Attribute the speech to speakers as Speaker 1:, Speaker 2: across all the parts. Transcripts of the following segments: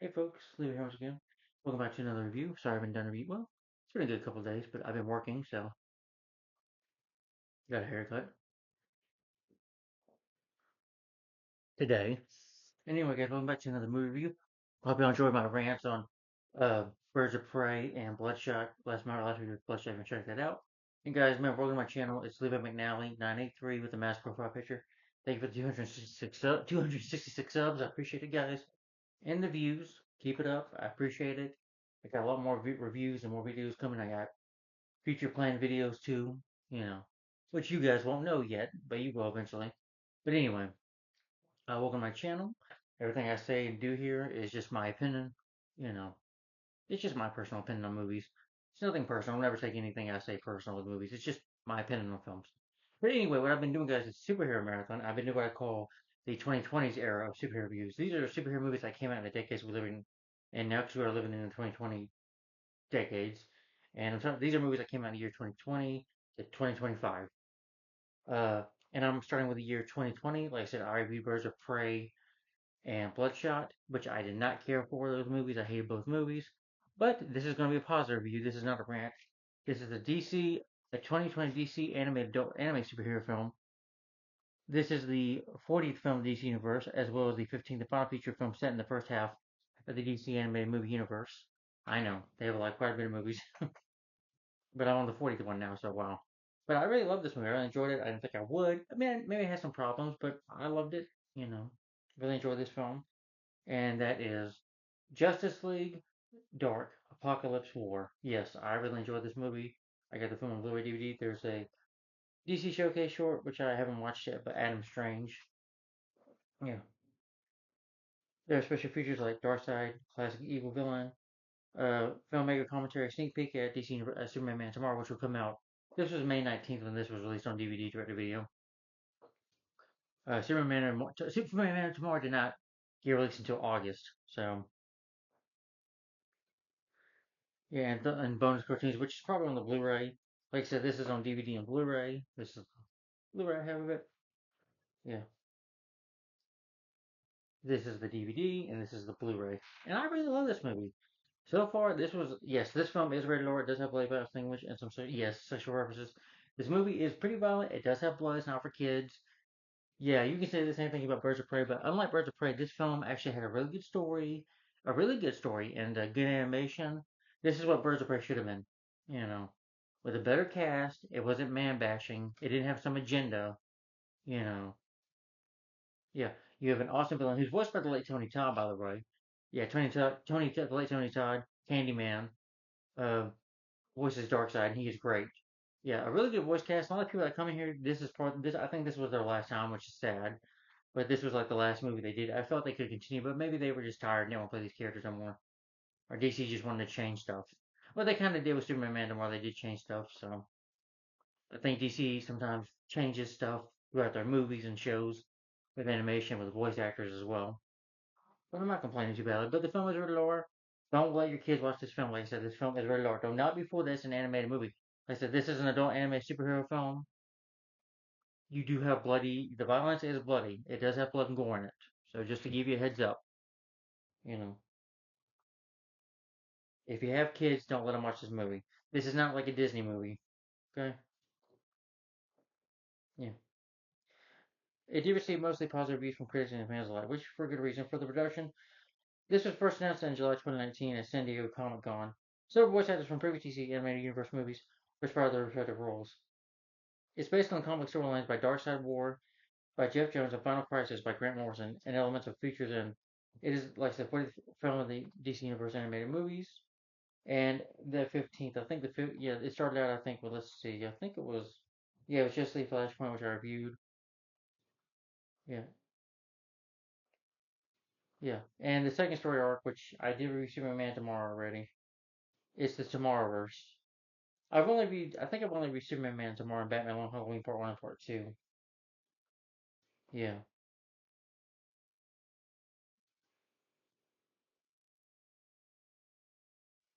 Speaker 1: Hey folks, Levi here once again. Welcome back to another review. Sorry I haven't done a review. Well, it's been a good couple of days, but I've been working, so got a haircut today. Anyway, guys, welcome back to another movie review. Hope you enjoyed my rants on uh Birds of Prey and Bloodshot. Last review was Bloodshot. You can check that out. And guys, remember, welcome to my channel. It's Levi McNally 983 with the mask profile picture. Thank you for the 266 subs. I appreciate it, guys. And the views. Keep it up. I appreciate it. I got a lot more reviews and more videos coming. I got future planned videos too, you know, which you guys won't know yet, but you will eventually. But anyway, welcome to my channel. Everything I say and do here is just my opinion. You know, it's just my personal opinion on movies. It's nothing personal. I'll never take anything I say personal with movies. It's just my opinion on films. But anyway, what I've been doing, guys, is superhero marathon. I've been doing what I call the 2020s era of superhero reviews. These are superhero movies that came out in the decades we're living in now, because we are living in the 2020 decades. And these are movies that came out in the year 2020 to 2025. Uh, and I'm starting with the year 2020. Like I said, I reviewed Birds of Prey and Bloodshot, which I did not care for those movies. I hated both movies. But this is going to be a positive review. This is not a rant. This is the 2020 DC animated anime superhero film. This is the 40th film of the DC universe, as well as the 15th and final feature film set in the first half of the DC animated movie universe. I know they have like quite a bit of movies, but I'm on the 40th one now, so wow. But I really love this movie. I really enjoyed it. I didn't think I would. I mean, maybe it has some problems, but I loved it. You know, really enjoyed this film. And that is Justice League Dark Apocalypse War. Yes, I really enjoyed this movie. I got the film on Blu-ray DVD. There's a DC Showcase short, which I haven't watched yet, but Adam Strange. Yeah. There are special features like Darkseid, classic evil villain, filmmaker commentary, sneak peek at DC Superman Man Tomorrow, which will come out. This was May 19th when this was released on DVD direct to video. Superman Man Tomorrow did not get released until August. So yeah, and bonus cartoons, which is probably on the Blu-ray. Like I said, this is on DVD and Blu-ray. This is Blu-ray I have of it. Yeah, this is the DVD and this is the Blu-ray. And I really love this movie. So far, this film is rated R. It does have blood, violence, language, and sexual references. This movie is pretty violent. It does have blood. It's not for kids. Yeah, you can say the same thing about Birds of Prey, but unlike Birds of Prey, this film actually had a really good story, and good animation. This is what Birds of Prey should have been, you know, with a better cast. It wasn't man bashing. It didn't have some agenda, you know. Yeah, you have an awesome villain who's voiced by the late Tony Todd, by the way. Yeah, the late Tony Todd, Candyman, uh, voices Darkseid, and he is great. Yeah, a really good voice cast. A lot of people that come in here, this is part. This I think this was their last time, which is sad. But this was like the last movie they did. I felt they could continue, but maybe they were just tired and didn't want to play these characters anymore. Or DC just wanted to change stuff. Well, they kind of did with Superman Man tomorrow. They did change stuff, so I think DC sometimes changes stuff throughout their movies and shows with animation with voice actors as well. But I'm not complaining too badly. But the film is rated R. Don't let your kids watch this film. Like I said, this film is rated R. Do not be fooled. This an animated movie. Like I said, this is an adult anime superhero film. You do have bloody. The violence is bloody. It does have blood and gore in it. So just to give you a heads up, you know. If you have kids, don't let them watch this movie. This is not like a Disney movie. Okay? Yeah. It did receive mostly positive reviews from critics and fans alike, which for good reason. For the production, this was first announced in July 2019 at San Diego Comic Con. Several voice actors from previous DC animated universe movies responded their respective roles. It's based on comic storylines by Darkseid War by Jeff Jones and Final Crisis by Grant Morrison, and elements of features in. It is, like I said, 40th film of the DC Universe animated movies. And the 15th, I think yeah, it started out, I think, well, let's see, I think it was, yeah, it was just the Flashpoint, which I reviewed. Yeah, yeah. And the second story arc, which I did review Superman tomorrow already, it's the Tomorrowverse. I think I've only reviewed Superman Man tomorrow and Batman Long Halloween Part 1 and Part 2. Yeah,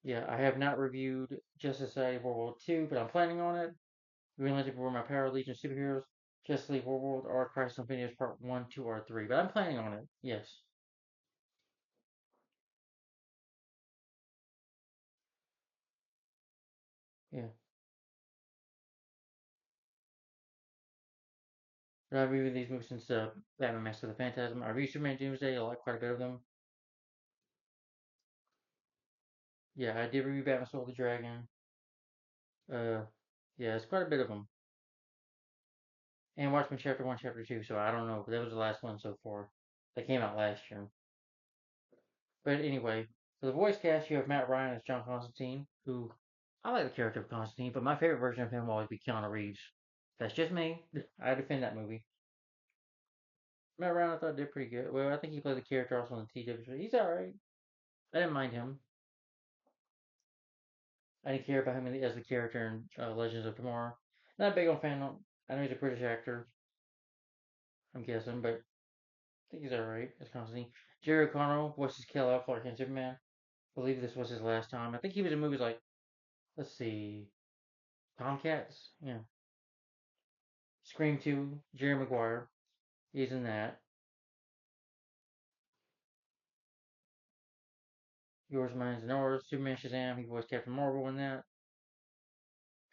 Speaker 1: yeah. I have not reviewed Justice Society World War 2, but I'm planning on it. Green Lantern War My Power Legion of Superheroes, Justice League World War, Crisis Infinity Part 1, 2, or 3. But I'm planning on it, yes. Yeah. But I've reviewed these movies since Batman Mask of the Phantasm. I reviewed Superman Doomsday. I like quite a bit of them. Yeah, I did review Batman Soul of the Dragon. Uh, yeah, it's quite a bit of them. And Watchmen Chapter 1, Chapter 2, so I don't know, but that was the last one so far. That came out last year. But anyway, for the voice cast, you have Matt Ryan as John Constantine, who I like the character of Constantine, but my favorite version of him will always be Keanu Reeves. That's just me. I defend that movie. Matt Ryan, I thought did pretty good. Well, I think he played the character also on the TW show. He's alright. I didn't mind him. I didn't care about him as the character in Legends of Tomorrow. Not a big on fan. I know he's a British actor, I'm guessing, but I think he's alright as Constantine. Jerry O'Connell voices Kal-El, Clark Kent Superman. I believe this was his last time. I think he was in movies like, let's see, Tomcats? Yeah. Scream 2, Jerry Maguire. He's in that. Yours, Mine's, and Ours. Superman Shazam. He voiced Captain Marvel in that.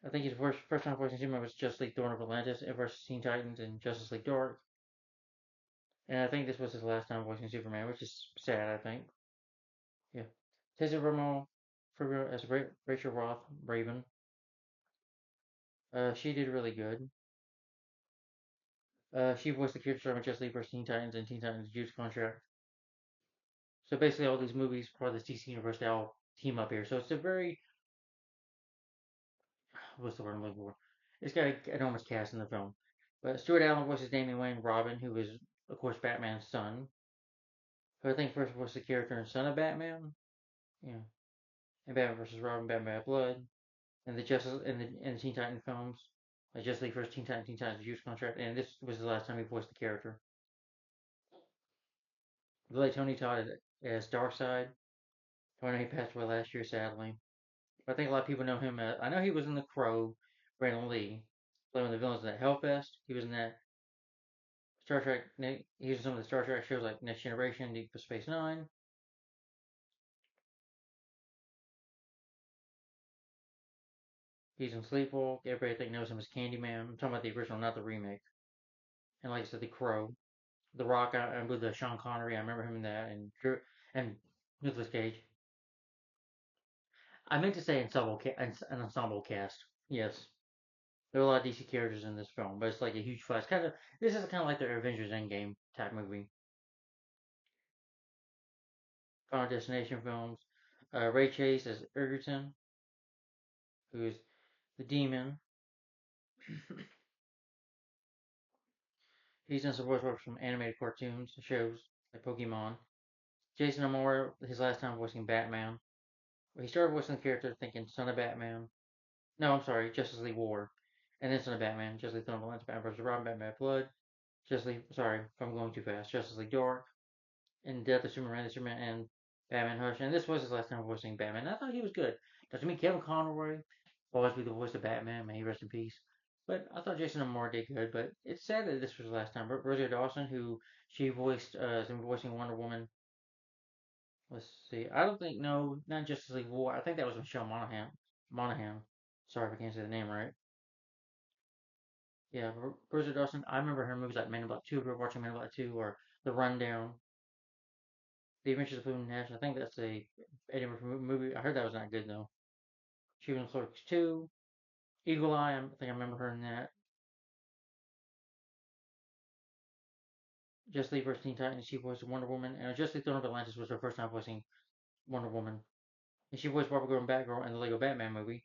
Speaker 1: I think his first time voicing Superman was Justice League Dawn of Atlantis versus Teen Titans and Justice League Dark. And I think this was his last time voicing Superman, which is sad, I think. Yeah. Tessa Romo as Rachel Roth, Raven. She did really good. She voiced the character of Justice League versus Teen Titans and Teen Titans Juice Contract. So basically, all these movies part of this DC universe, they all team up here. So it's a very, what's the word I'm looking for? It's got an enormous cast in the film. But Stuart Allen voices Damian Wayne Robin, who is, of course, Batman's son. Who I think first voiced the character in Son of Batman. Yeah. And Batman versus Robin, Batman Bad Blood. And the Justice and the Teen Titan films. Like Justice League first Teen Titans Juice Contract. And this was the last time he voiced the character. The late Tony Todd as Darkseid. I know he passed away last year, sadly. But I think a lot of people know him as. I know he was in The Crow, Brandon Lee, playing one of the villains in that Hellfest. He was in that Star Trek. He was in some of the Star Trek shows like Next Generation, Deep Space Nine. He's in Sleepwalk. Everybody I think knows him as Candyman. I'm talking about the original, not the remake. And like I said, The Crow, The Rock. I with the Sean Connery. I remember him in that, and Nicolas Cage. I meant to say an ensemble cast. Yes, there are a lot of DC characters in this film, but it's like a huge flash. Kind of, this is kind of like the Avengers Endgame type movie. Final Destination films. Ray Chase as Egerton, who is the demon. He's done some voice work from animated cartoons, shows like Pokemon. Jason Momoa, his last time voicing Batman. He started voicing the character thinking Son of Batman. No, I'm sorry, Justice League War. And then Son of Batman, Justice League Thunderbolts, Batman vs. Robin, Batman Blood. Justice League, sorry if I'm going too fast. Justice League Dark. And Death of Superman, Superman, and Batman Hush. And this was his last time voicing Batman. I thought he was good. Now, to me, Kevin Conroy will always be the voice of Batman. May he rest in peace. But I thought Jason Momoa did good. But it's sad that this was the last time. Rosario Dawson, who she voiced, has been voicing Wonder Woman. Let's see. I don't think, no, not Justice League War. I think that was Michelle Monaghan. Monaghan. Sorry if I can't say the name right. Yeah, Rosario Dawson. I remember her movies like Men in Black 2. We were watching Men in Black 2 or The Rundown. The Adventures of Boone Nash. I think that's a Eddie Murphy movie. I heard that was not good though. She was in Clerks 2. Eagle Eye. I think I remember her in that. Just League vs. Teen Titans. She voiced Wonder Woman. And Just League Throne of Atlantis was her first time voicing Wonder Woman. And she voiced Barbara Gordon Batgirl in the Lego Batman movie.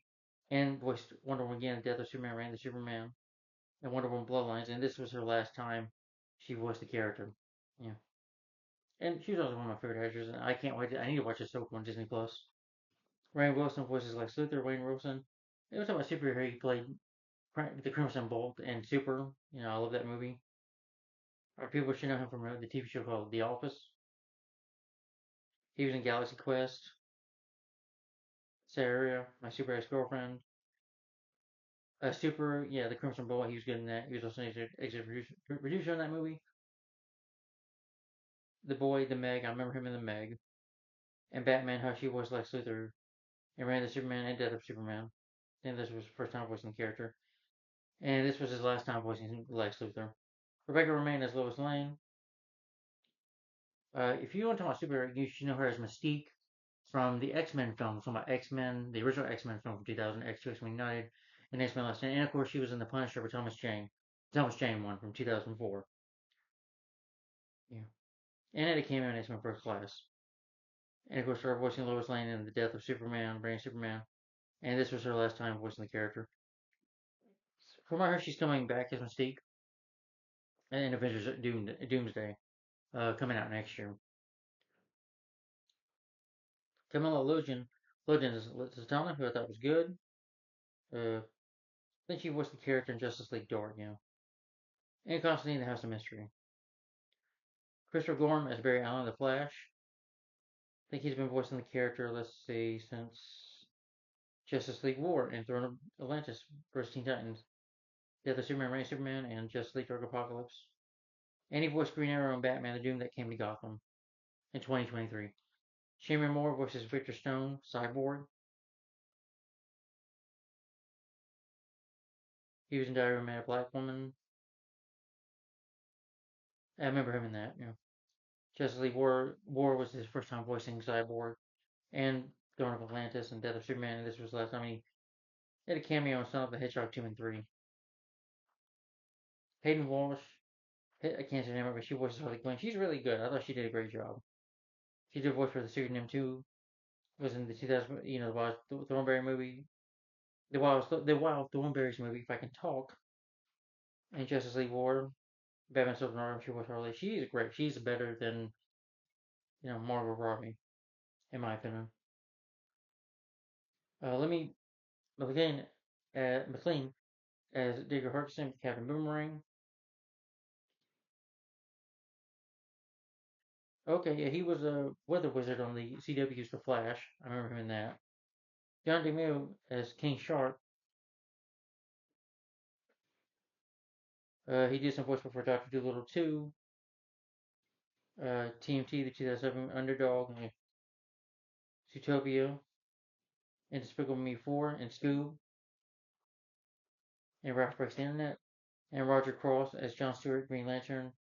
Speaker 1: And voiced Wonder Woman again in Death of Superman, Reign of the Superman, and Wonder Woman Bloodlines. And this was her last time she voiced the character. Yeah. And she was also one of my favorite actors. And I can't wait. I need to watch this soap on Disney Plus. Ryan Wilson voices Lex Luthor. Wayne Wilson. It was talking about superhero. He played the Crimson Bolt and Super. You know, I love that movie. Or people should know him from the TV show called The Office. He was in Galaxy Quest. Sarah, my super ex girlfriend. Super, yeah, the Crimson Bolt. He was good in that. He was also an executive producer on that movie. The Boy, The Meg. I remember him in The Meg. And Batman, how she was Lex Luthor. And ran the Superman and Death of Superman. think this was his first time voicing the character. And this was his last time voicing Lex Luthor. Rebecca Romaine as Lois Lane. If you want to talk about superhero, you should know her as Mystique from the X-Men films. Talking about X-Men, the original X-Men film from 2000, X2, X-Men United, and X-Men Last Stand. And of course, she was in The Punisher with Thomas Jane. Thomas Jane one from 2004. Yeah. And Eddie came in X-Men First Class. And of course, started voicing Lois Lane in The Death of Superman, Reign of Superman. And this was her last time voicing the character. From what I heard, she's coming back as Mystique in Avengers Doomsday, coming out next year. Camilla Logan is Zatanna, who I thought was good. I think she voiced the character in Justice League Dark, And Constantine, the House of Mystery. Christopher Gorham as Barry Allen, the Flash. I think he's been voicing the character, let's see, since Justice League War and Throne of Atlantis vs. Teen Titans. Death of Superman, Reign of Superman, and Justice League Dark Apokolips. And he voiced Green Arrow and Batman the Doom that came to Gotham in 2023. Shaman Moore voices Victor Stone, Cyborg. He was in Diary of a Mad Black Woman. I remember him in that, Justice League War was his first time voicing Cyborg. And Throne of Atlantis and Death of Superman, and this was the last time he had a cameo in Son of the Hedgehog 2 and 3. Hayden Walsh, I can't say her name, but she voices Harley Quinn. She's really good. I thought she did a great job. She did voice for the Pseudonym 2, was in the 2000, the Wild Thornberry movie, the Wild Thornberries movie, if I can talk, and Justice League War, Batman Silver Arm, she voiced Harley. She is great. She's better than, Margot Robbie, in my opinion. Let me, McLean as Digger Harkison, Captain Boomerang. Okay, yeah, he was a weather wizard on the CW's The Flash. I remember him in that. John DeMille as King Shark. He did some voice work for Doctor Dolittle 2, TMT, the 2007 Underdog, and Zootopia, and Despicable Me 4, and Scoob, and Ralph Breaks the Internet, and Roger Cross as John Stewart, Green Lantern.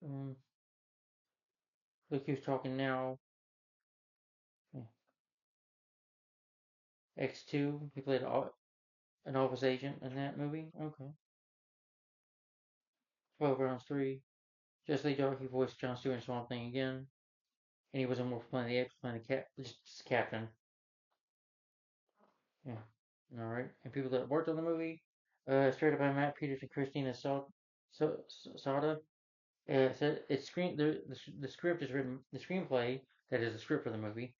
Speaker 1: Um, Look Who's Talking Now. X2, he played an office agent in that movie. Okay. 12 Rounds 3. Justice League Dark, he voiced John Stewart in Swamp Thing again. And he was in Wolf Planet of the Apes, playing just captain. Yeah. All right. And people that worked on the movie, straight up by Matt Peters and Christina Sada. Said it's the script is written. The screenplay that is the script for the movie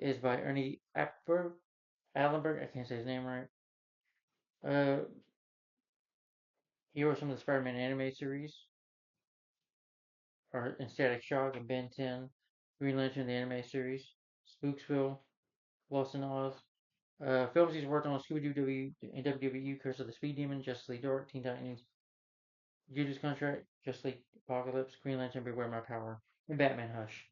Speaker 1: is by Ernie Allenberg. I can't say his name right. Uh, he wrote some of the Spider-Man anime series, or in Static Shock and Ben 10, Green Lantern the anime series, Spooksville, Lost in Oz. Films he's worked on: Scooby-Doo and WWE, Curse of the Speed Demon, Justice League Dark, Teen Titans, Judas Contract, Justice League Apocalypse, Green Lantern, Beware My Power, and Batman Hush.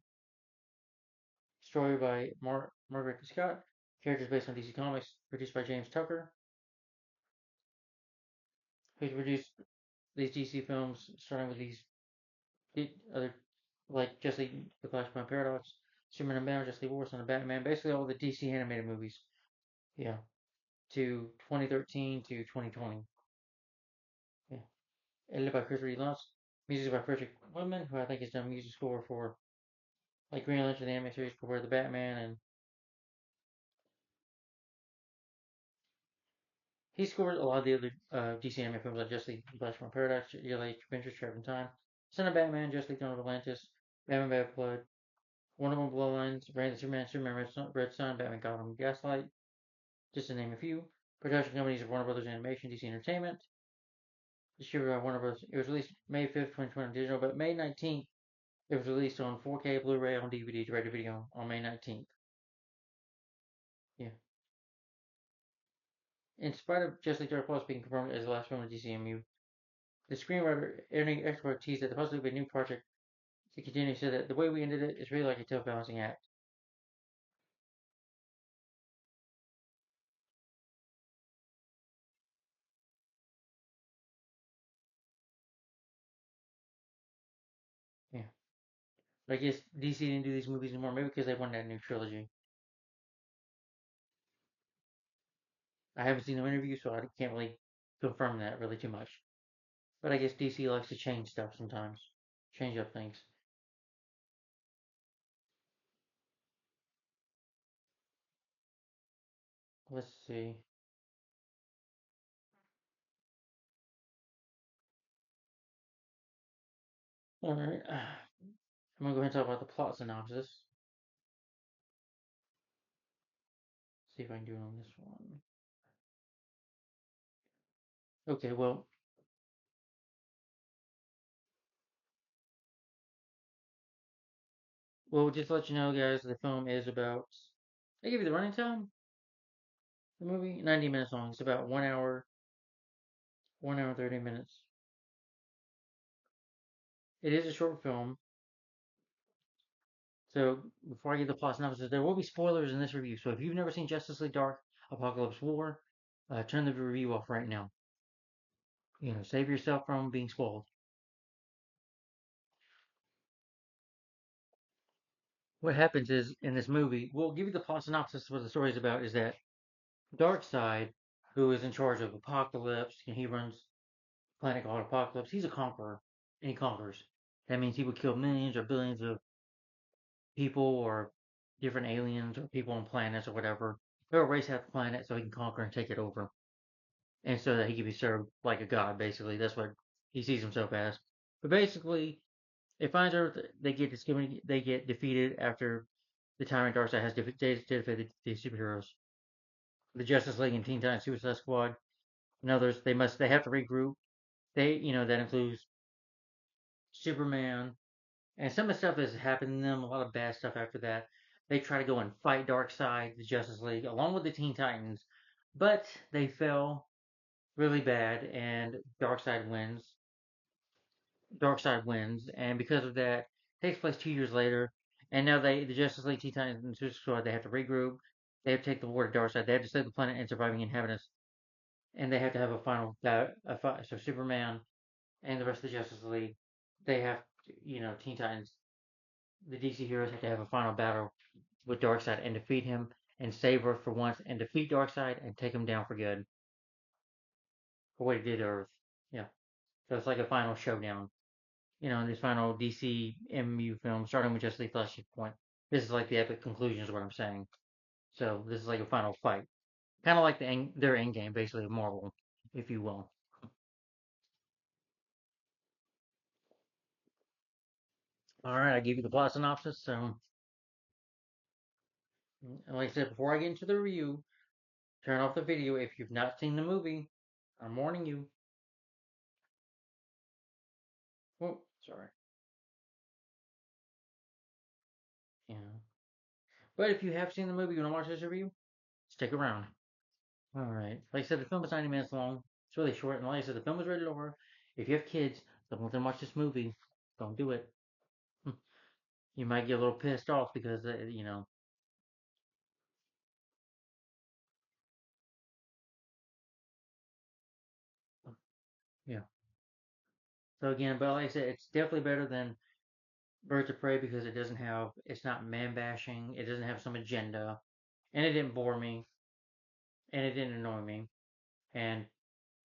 Speaker 1: Story by Margaret Scott. Characters based on DC Comics. Produced by James Tucker, who's produced these DC films, starting with these other, like Justice League, The Flashpoint Paradox, Superman and Batman, Justice League War, Son of Batman, basically all the DC animated movies. Yeah, to 2013 to 2020. Yeah, edited by Chris Reed Lutz. Music by Frederick Woodman, who I think has done music score for like Green Lantern, the anime series, for the Batman, and he scored a lot of the other DC anime films like Justice League, Flashpoint Paradox, Yearly Adventures, Trapped in Time, Son of Batman, Justice League, Dawn of Atlantis, Batman Bad Blood, Wonder Woman Bloodlines, Reign of Superman, Superman Red Sun, Batman Gotham Gaslight, just to name a few. Production companies of Warner Brothers Animation, DC Entertainment. Distributed by Warner Brothers. It was released May 5th, 2020 on digital, but May 19th it was released on 4K, Blu-ray, on DVD, direct-to-video on May 19th. Yeah. In spite of Justice League Dark Plus being confirmed as the last film of DCMU, the screenwriter Ernie Export teased that the possibility of a new project to continue said that the way we ended it is really like a tough balancing act. But I guess DC didn't do these movies anymore, maybe because they wanted that new trilogy. I haven't seen no interview, so I can't really confirm that really too much. But I guess DC likes to change stuff sometimes, change up things. Let's see. All right, I'm gonna go ahead and talk about the plot synopsis. See if I can do it on this one. Okay, just to let you know, guys, the film is about. I give you the running time. The movie 90 minutes long. It's about 1 hour, 1 hour 30 minutes. It is a short film. So before I get the plot synopsis, there will be spoilers in this review. So if you've never seen Justice League Dark, Apocalypse War, turn the review off right now. Save yourself from being spoiled. What happens is in this movie, we'll give you the plot synopsis of what the story is about. Is that Darkseid, who is in charge of Apokolips, and he runs a planet called Apokolips. He's a conqueror, and he conquers. That means he would kill millions or billions of people or different aliens or people on planets or whatever. He'll erase half the planet so he can conquer and take it over, and so that he can be served like a god. Basically, that's what he sees himself as. But basically, it finds Earth. They get defeated after the Tyrant Darkseid has defeated the superheroes, the Justice League and Teen Titans Suicide Squad, and others. They have to regroup. That includes Superman, and some of the stuff has happened to them. A lot of bad stuff after that. They try to go and fight Darkseid, the Justice League, along with the Teen Titans, but they fell really bad, and Darkseid wins, and because of that, it takes place 2 years later. And now the Justice League, Teen Titans, and Suicide Squad, they have to regroup. They have to take the war to Darkseid. They have to save the planet and surviving inhabitants, and they have to have a final so Superman and the rest of the Justice League, they have Teen Titans, the DC heroes have to have a final battle with Darkseid and defeat him and save Earth for once and defeat Darkseid and take him down for good for what he did to Earth. Yeah, so it's like a final showdown. In this final DC MU film, starting with Justice League Flashpoint. This is like the epic conclusion, is what I'm saying. So this is like a final fight, kind of like their end game, basically of Marvel, if you will. All right, I gave you the plot synopsis. So, like I said, before I get into the review, turn off the video if you've not seen the movie. I'm warning you. Oh, sorry. Yeah. But if you have seen the movie, you want to watch this review, stick around. All right. Like I said, the film is 90 minutes long. It's really short. And like I said, the film is rated R. If you have kids, don't let them watch this movie. Don't do it. You might get a little pissed off because, yeah. So again, but like I said, it's definitely better than Birds of Prey because it's not man bashing. It doesn't have some agenda. And it didn't bore me. And it didn't annoy me. And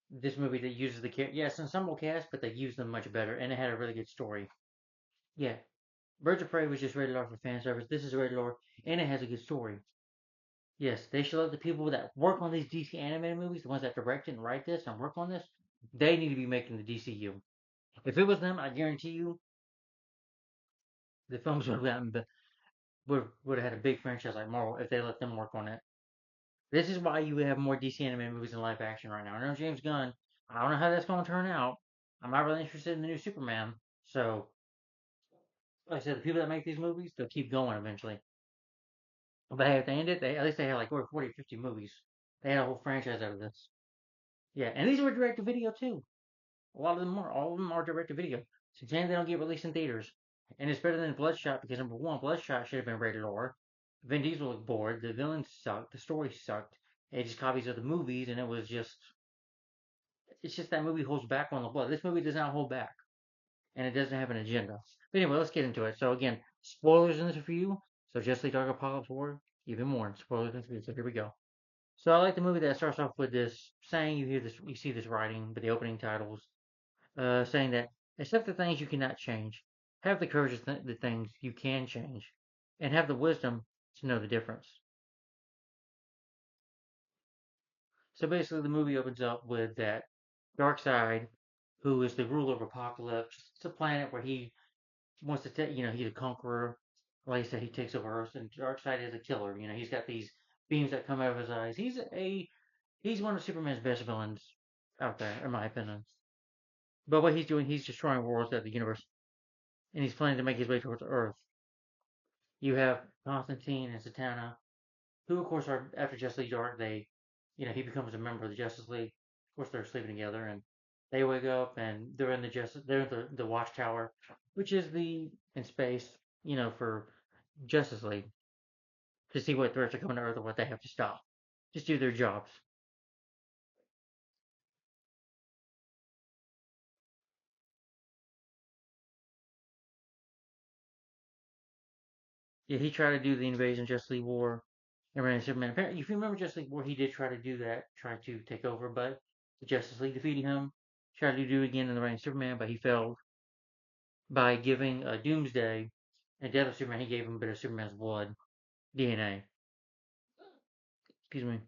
Speaker 1: this movie that uses yes, ensemble cast, but they used them much better. And it had a really good story. Yeah. Birds of Prey was just rated R for fan service. This is rated R, and it has a good story. Yes, they should let the people that work on these DC animated movies, the ones that direct it and write this and work on this, they need to be making the DCU. If it was them, I guarantee you, the films would have would have had a big franchise like Marvel if they let them work on it. This is why you have more DC animated movies in live action right now. I know James Gunn. I don't know how that's going to turn out. I'm not really interested in the new Superman. So, like I said, the people that make these movies, they'll keep going eventually. But hey, if they ended, at least they had like over 40, 50 movies. They had a whole franchise out of this. Yeah, and these were direct to video too. All of them are direct to video. So damn, they don't get released in theaters. And it's better than Bloodshot because number one, Bloodshot should have been rated R. Vin Diesel looked bored. The villains sucked. The story sucked. It just copies of the movies, and it's just that movie holds back on the blood. This movie does not hold back, and it doesn't have an agenda. But anyway, let's get into it. So again, Spoilers in this review. So Justice League Dark Apokolips War, even more spoilers in this review. So here we go. So I like the movie that starts off with this saying. You hear this, you see this writing, but the opening titles, saying that accept the things you cannot change, have the courage to the things you can change, and have the wisdom to know the difference. So basically, the movie opens up with that Darkseid, who is the ruler of Apokolips. It's a planet where he wants to take, he's a conqueror. Like I said, he takes over Earth, and Darkseid is a killer. He's got these beams that come out of his eyes. He's one of Superman's best villains out there, in my opinion. But what he's doing, he's destroying worlds of the universe, and he's planning to make his way towards Earth. You have Constantine and Satana, who of course are after Justice League Dark. He becomes a member of the Justice League. Of course, they're sleeping together, and they wake up and they're in the Watchtower, which is the in space, for Justice League to see what threats are coming to Earth or what they have to stop. Just do their jobs. Yeah, he tried to do the invasion Justice League War and ran Superman. Apparently, if you remember Justice League War, he did try to do that, try to take over, but the Justice League defeated him. Tried to do it again in the reign of Superman, but he failed by giving Doomsday and Death of Superman. He gave him a bit of Superman's blood, DNA. Excuse me.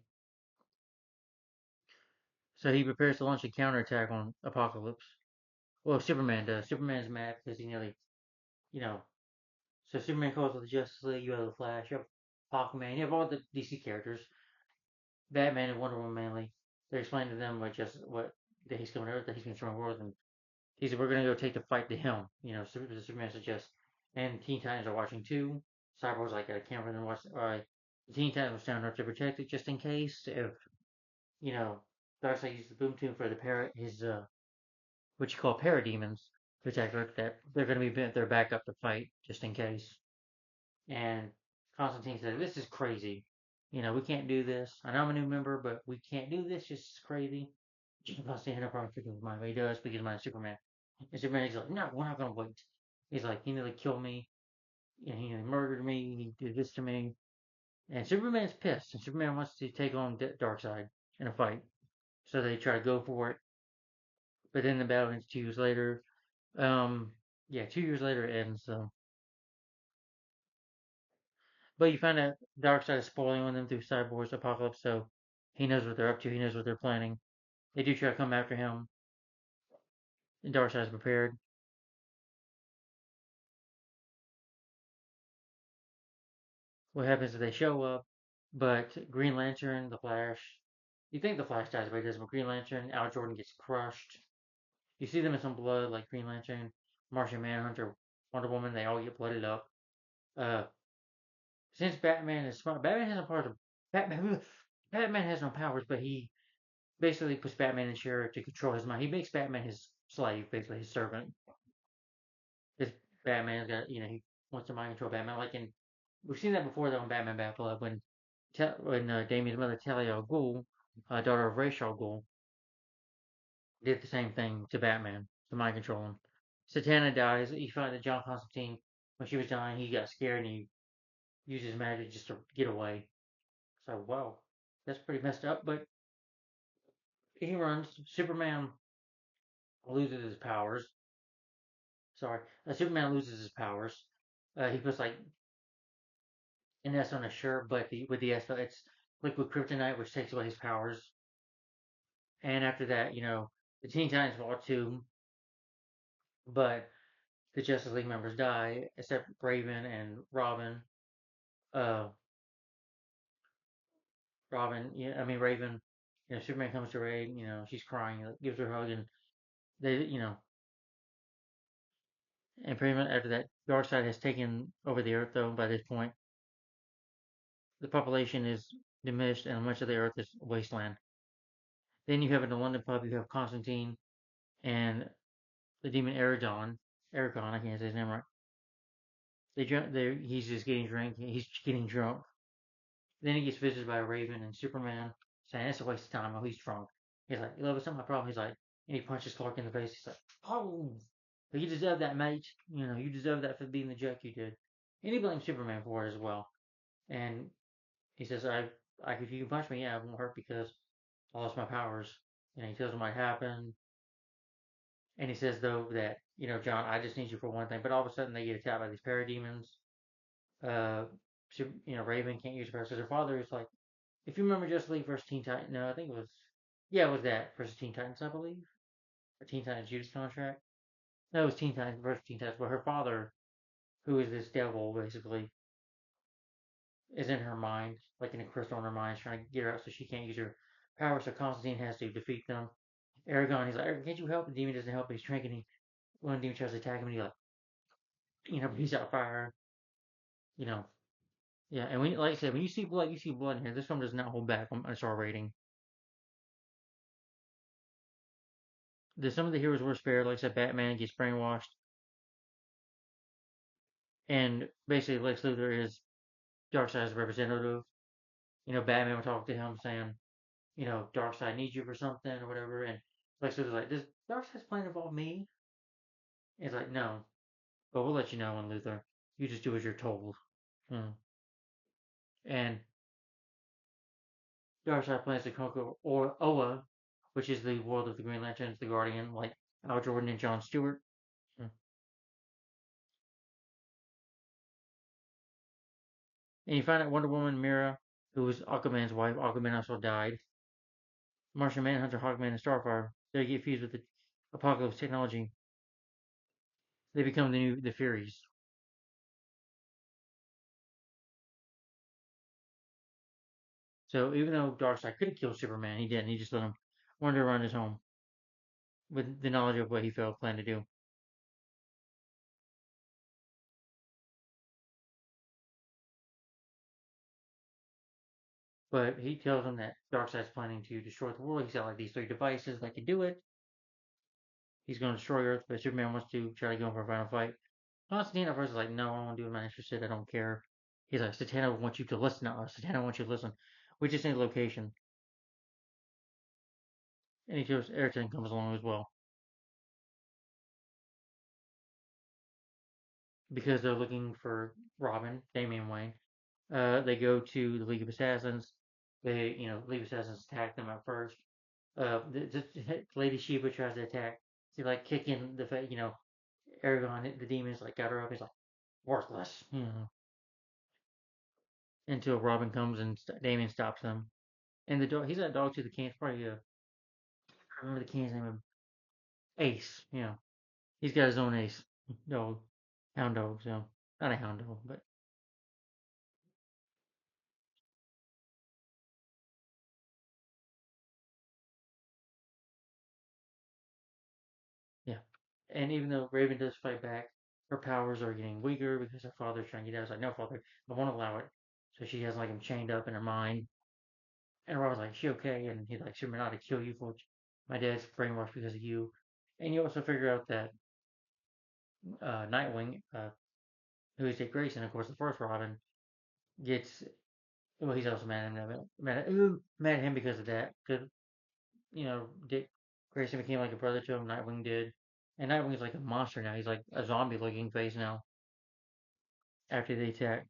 Speaker 1: So he prepares to launch a counterattack on Apokolips. Well, Superman does. Superman's mad because he nearly, you know. So Superman calls for the Justice League. You have the Flash. You have Aquaman. You have all the DC characters. Batman and Wonder Woman mainly. They're explaining to them what that he's coming to Earth, that he's going to destroy the world, and he said we're going to go take the fight to him. Superman suggests, and Teen Titans are watching too. Cyborg's like got a camera and watch. The Teen Titans are standing up to protect it just in case if you know Darkseid uses the boom tube for the parrot his what you call parademons to attack Earth, that they're going to be their backup to fight just in case. And Constantine said, "This is crazy. We can't do this. I know I'm a new member, but we can't do this. It's crazy." Constantine had no problem speaking his mind, but he does speak his mind to Superman. And Superman's like, "No, we're not gonna wait." He's like, "He nearly killed me. He nearly murdered me. He did this to me." And Superman's pissed, and Superman wants to take on Darkseid in a fight. So they try to go for it, but then the battle ends 2 years later. Um, yeah, 2 years later it ends. So, but you find out Darkseid is spoiling on them through Cyborg's Apocalypse, so he knows what they're up to. He knows what they're planning. They do try to come after him, and Darkseid's prepared. What happens is they show up, but Green Lantern, the Flash, you think the Flash dies, but he doesn't. But Green Lantern, Al Jordan gets crushed. You see them in some blood, like Green Lantern, Martian Manhunter, Wonder Woman. They all get blooded up. Uh, since Batman is smart, Batman has no powers. Batman, Batman has no powers, but he basically puts Batman in chair to control his mind. He makes Batman his slave, basically his servant. His Batman's got, he wants to mind control Batman. Like we've seen that before though in Batman Bad Blood when Damian's mother Talia al Ghul, daughter of Ra's al Ghul, did the same thing to Batman to mind control him. Satana dies. You find that John Constantine, when she was dying, he got scared and he used his magic just to get away. So wow, that's pretty messed up. But he runs. Superman loses his powers. Sorry, Superman loses his powers. He puts like an S on his shirt, but with the S, it's liquid kryptonite, which takes away his powers. And after that, the Teen Titans fall too, but the Justice League members die, except Raven and Robin. Uh, Robin, yeah, I mean Raven. Superman comes to her aid. She's crying, gives her a hug, and they, and pretty much after that, Darkseid has taken over the Earth. Though by this point, the population is diminished, and much of the Earth is a wasteland. Then you have in the London pub, you have Constantine and the demon Aragon, I can't say his name right. He's just getting drunk. He's getting drunk. Then he gets visited by Raven and Superman, saying it's a waste of time. Oh, he's drunk. He's like, "Love, it's not my problem." He's like, and he punches Clark in the face. He's like, "Oh, you deserve that, mate. You deserve that for being the jerk you did." And he blames Superman for it as well. And he says, if you can punch me, yeah, it won't hurt because I lost my powers. And he tells him what happened. And he says, though, that, John, I just need you for one thing. But all of a sudden, they get attacked by these parademons. Uh, Raven can't use her powers because her father is like, if you remember Justice League versus Teen Titans, no, I think it was, yeah, it was that versus Teen Titans, I believe. Or Teen Titans Judas Contract. No, it was Teen Titans versus Teen Titans. But her father, who is this devil, basically, is in her mind, like in a crystal in her mind, trying to get her out so she can't use her powers. So Constantine has to defeat them. Aragon, he's like, Aragon, can't you help? The demon doesn't help. He's drinking. One demon tries to attack him, and he like, breathes out fire. You know, yeah. And when, like I said, when you see blood, you see blood in here. This film does not hold back on its R rating. Some of the heroes were spared. Like I said, Batman gets brainwashed, and basically Lex Luthor is Darkseid's representative. Batman would talk to him saying, Darkseid needs you for something or whatever, and Lex Luthor's like, does Darkseid's plan involve me? And he's like, no, but we'll let you know when Luthor. You just do as you're told. Hmm. And Darkseid plans to conquer Oa, which is the world of the Green Lanterns, the Guardian, like Al Jordan and John Stewart. Hmm. And you find out Wonder Woman Mira, who was Aquaman's wife. Aquaman also died. Martian Manhunter, Hawkman, and Starfire. They get fused with the Apokolips technology. They become the Furies. So even though Darkseid could have killed Superman, he didn't. He just let him wander around his home with the knowledge of what he felt planned to do. But he tells him that Darkseid's planning to destroy the world. He's got like these three devices that can do it. He's going to destroy Earth, but Superman wants to try to go for a final fight. Constantine at first is like, no, I don't want to do it. I'm not interested. I don't care. He's like, Satana wants you to listen to us. Satana wants you to listen. We just need a location. And he shows Ayrton comes along as well because they're looking for Robin, Damian Wayne. They go to the League of Assassins. League of Assassins attack them at first. Lady Shiva tries to attack. She like kicking Aragon, the demons like got her up. He's like worthless, until Robin comes and Damien stops them. And the dog, he's got a dog too. The can's probably I remember the can's name, Ace. He's got his own Ace dog, hound dog. So not a hound dog, but yeah. And even though Raven does fight back, her powers are getting weaker because her father's trying to get out. It's like, no, father, I won't allow it. So she has like him chained up in her mind. And Robin's like, she okay? And he's like, Superman ought to kill you for my dad's brainwashed because of you. And you also figure out that Nightwing, who is Dick Grayson, of course, the first Robin, gets. Well, he's also mad at him because of that. Because Dick Grayson became like a brother to him. Nightwing did, and Nightwing's like a monster now. He's like a zombie-looking face now. After the attack,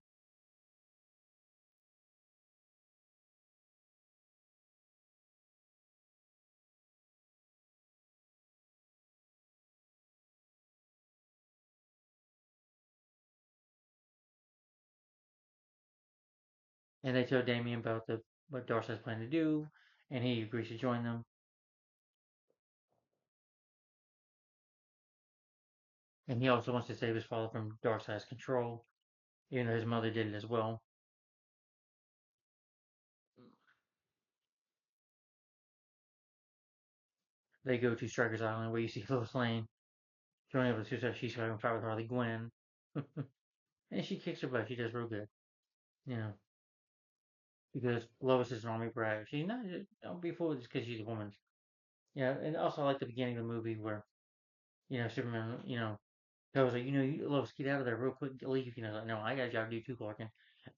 Speaker 1: and they tell Damien about the what Darkseid's planning to do, and he agrees to join them. And he also wants to save his father from Darkseid's control, even though his mother did it as well. They go to Striker's Island, where you see Lois Lane joining up with Suicide. She's having a fight with Harley Quinn, and she kicks her butt. She does real good, you know, because Lois is an army brat. She's not. Don't be fooled just because she's a woman. Yeah, and also I like the beginning of the movie where Superman, tells her, Lois, get out of there real quick, leave. Like, no, I got a job to do too, Clark. And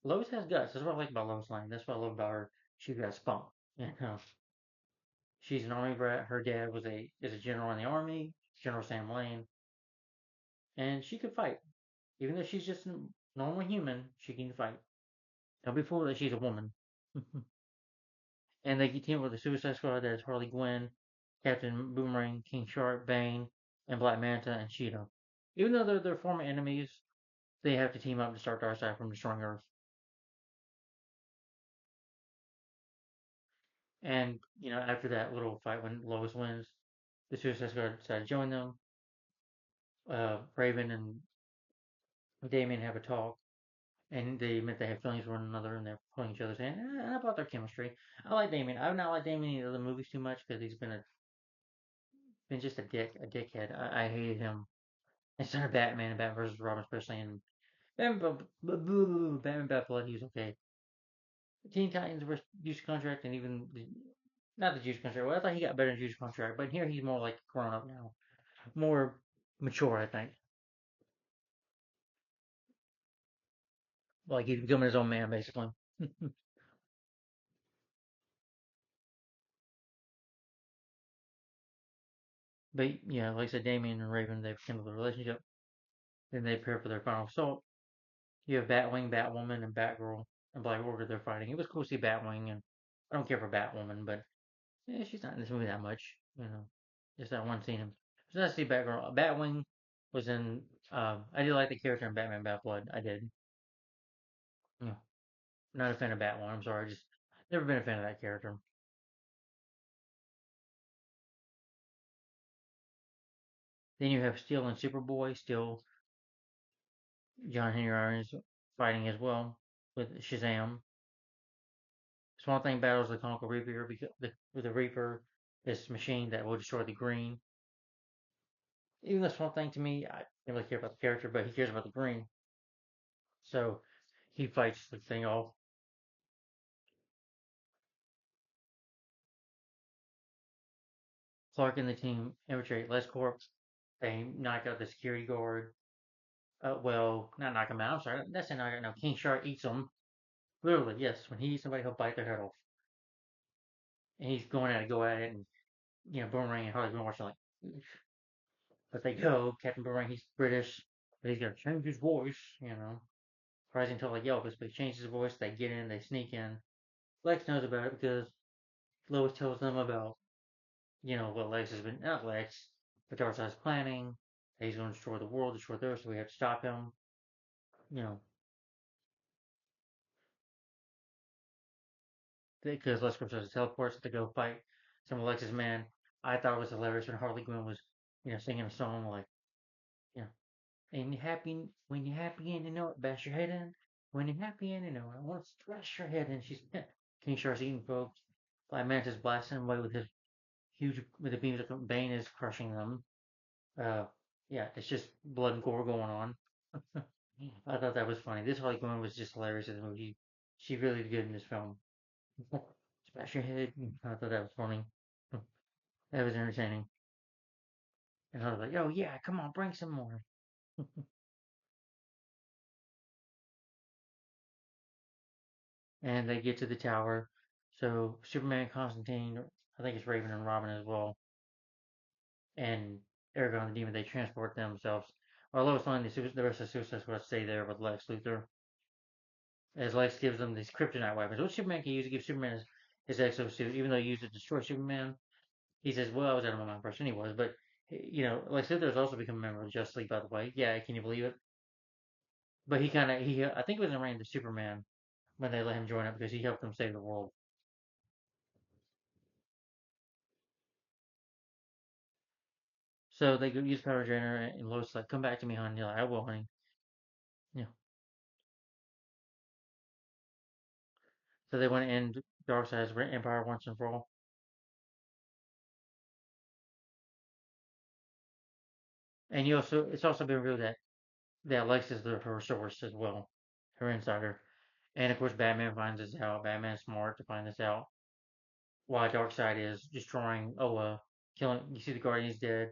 Speaker 1: Lois has guts. That's what I like about Lois Lane. That's what I love about her. She's got spunk. You know, she's an army brat. Her dad is a general in the army, General Sam Lane, and she could fight. Even though she's just a normal human, she can fight. Don't be fooled that she's a woman. And they team up with the Suicide Squad. That's Harley Quinn, Captain Boomerang, King Shark, Bane, and Black Manta and Cheetah. Even though they're former enemies, they have to team up to start Darkseid from destroying Earth. And after that little fight when Lois wins, the Suicide Squad decide to join them. Raven and Damien have a talk, and they admit they have feelings for one another, and they're pulling each other's hand. And about their chemistry, I like Damien. I've not liked Damien in the other movies too much because he's been just a dickhead. I hated him. Instead of Batman and Batman versus Robin, especially in Batman Bad Blood, he was okay. Teen Titans versus Juice Contract, and even not the Juice Contract. Well, I thought he got better in Juice Contract, but here he's more like grown up now, more mature, I think. Like he's becoming his own man, basically. But yeah, like I said, Damien and Raven, they've kindled a relationship. Then they prepare for their final assault. You have Batwing, Batwoman, and Batgirl and Black Order. They're fighting. It was cool to see Batwing, and I don't care for Batwoman, but yeah, she's not in this movie that much. Just that one scene. It's nice to see Batgirl. Batwing was in. I did like the character in Batman Bad Blood. I did. Yeah, not a fan of Batwoman. I'm sorry. Just never been a fan of that character. Then you have Steel and Superboy. Still John Henry Irons fighting as well with Shazam. Swamp Thing battles the Conquer Reaper because the Reaper, this machine that will destroy the Green. Even though Swamp Thing to me, I don't really care about the character, but he cares about the Green. So he fights the thing off. Clark and the team infiltrate LessCorp. They knock out the security guard. Well, not knock him out. I'm sorry. That's not knock out. No, King Shark eats them. Literally, yes. When he eats somebody, he'll bite their head off. And he's going at it, go at it, and Boomerang and Harley Quinn watching like, but they go. Captain Boomerang, he's British, but he's gonna change his voice. Surprising until like Elvis, but he changes his voice. They get in, they sneak in. Lex knows about it because Lois tells them about what Lex has been, not Lex, but Darkseid's planning. He's going to destroy the world, destroy the Earth, so we have to stop him. You know, because Lex goes to teleports to go fight some of Lex's men. I thought it was hilarious when Harley Quinn was, singing a song like, you know, and you're happy and you know it, bash your head in. When you're happy and you know it, I want to thrash your head in. She's King Shark's eating folks. Black Mantis blasting away with his with the beams of Bane is crushing them. Uh, yeah, it's just blood and gore going on. I thought that was funny. This Harley Quinn was just hilarious in the movie. She really did good in this film. Smash your head. I thought that was funny. That was entertaining. And I was like, oh yeah, come on, bring some more. And they get to the tower. So Superman, Constantine, I think it's Raven and Robin as well, and Aragon the Demon, they transport themselves. Or Lois Lane, the rest of the Suicide Squad stay there with Lex Luthor. As Lex gives them these kryptonite weapons, which Superman can use to give Superman his exosuit, even though he used it to destroy Superman. He says, well, I was out of my mind first anyways, but, Lex Luthor has also become a member of Justice League, by the way. Yeah, can you believe it? But I think it was in the reign of Superman when they let him join up because he helped them save the world. So they go use Power Generator, and Lois is like, come back to me, honey. Like, I will, honey. Yeah. So they want to end Darkseid's empire once and for all. And it's also been revealed that Lex is her source as well, her insider. And of course, Batman finds this out. Batman's smart to find this out. Why Darkseid is destroying Oa, killing. You see the Guardians dead.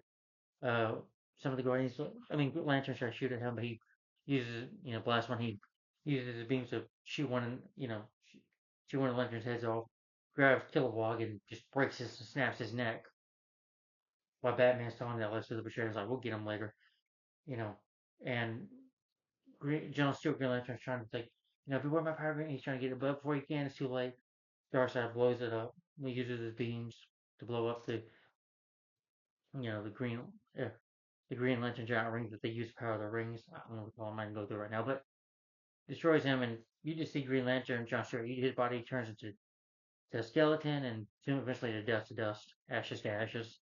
Speaker 1: Uh, some of the Guardians. I mean, Lantern tries to shoot at him, but he uses blast one. He uses his beams to shoot one, and shoot one of the Lantern's heads off. Grabs Kilowog and just snaps his neck. While Batman's telling that Lex Luthor betrayer is like, we'll get him later. You know, and John Stewart Green Lantern's trying to like, if you wear my power grenade, he's trying to get it, but before he can, it's too late. Darkseid blows it up. He uses his beams to blow up the green, uh, the Green Lantern giant rings that they use to power the rings. I don't know what all I'm not gonna go through right now, but destroys him, and you just see Green Lantern, John Stewart, his body turns into a skeleton, and soon eventually to dust, ashes to ashes.